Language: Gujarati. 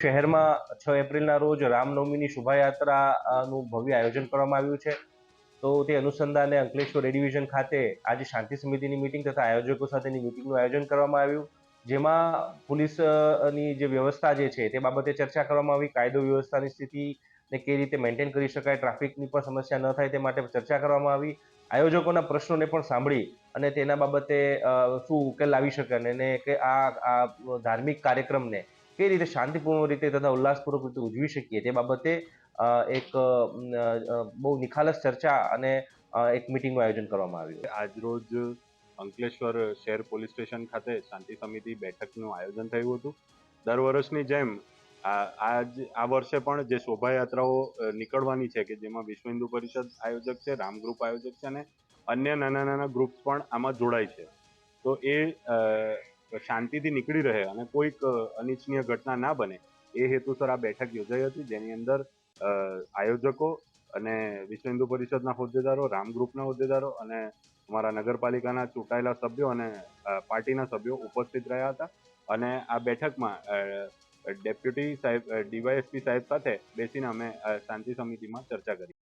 શહેરમાં 6 એપ્રિલના રોજ રામનવમીની શોભાયાત્રાનું ભવ્ય આયોજન કરવામાં આવ્યું છે. તો તે અનુસંધાને અંકલેશ્વર એ ડિવિઝન ખાતે આજે શાંતિ સમિતિની મિટિંગ તથા આયોજકો સાથેની મિટિંગનું આયોજન કરવામાં આવ્યું. જેમાં પોલીસની જે વ્યવસ્થા જે છે તે બાબતે ચર્ચા કરવામાં આવી. કાયદો વ્યવસ્થાની સ્થિતિને કઈ રીતે મેન્ટેન કરી શકાય, ટ્રાફિકની પણ સમસ્યા ન થાય તે માટે ચર્ચા કરવામાં આવી. આયોજકોના પ્રશ્નોને પણ સાંભળી અને તેના બાબતે શું ઉકેલ લાવી શકે અને કે આ ધાર્મિક કાર્યક્રમને કઈ રીતે શાંતિપૂર્ણ રીતે તથા ઉલ્લાસપૂર્વક રીતે ઉજવી શકીએ તે બાબતે એક બહુ નિખાલસ ચર્ચા અને એક મિટિંગનું આયોજન કરવામાં આવ્યું. આજરોજ અંકલેશ્વર શહેર પોલીસ સ્ટેશન ખાતે શાંતિ સમિતિ બેઠકનું આયોજન થયું હતું. દર વર્ષની જેમ આ વર્ષે પણ જે શોભાયાત્રાઓ નીકળવાની છે કે જેમાં વિશ્વ હિન્દુ પરિષદ આયોજક છે, રામ ગ્રુપ આયોજક છે અને અન્ય નાના નાના ગ્રુપ્સ પણ આમાં જોડાય છે. તો એ શાંતિથી નીકળી રહે અને કોઈક અનિચ્છનીય ઘટના ના બને એ હેતુસર આ બેઠક યોજાઈ હતી, જેની અંદર આયોજકો અને વિશ્વ હિન્દુ પરિષદના હોદ્દેદારો, રામ ગ્રુપના હોદ્દેદારો અને અમારા નગરપાલિકાના ચૂંટાયેલા સભ્યો અને પાર્ટીના સભ્યો ઉપસ્થિત રહ્યા હતા. અને આ બેઠકમાં ડેપ્યુટી સાહેબ, ડીવાયએસપી સાહેબ સાથે બેસીને અમે શાંતિ સમિતિમાં ચર્ચા કરી.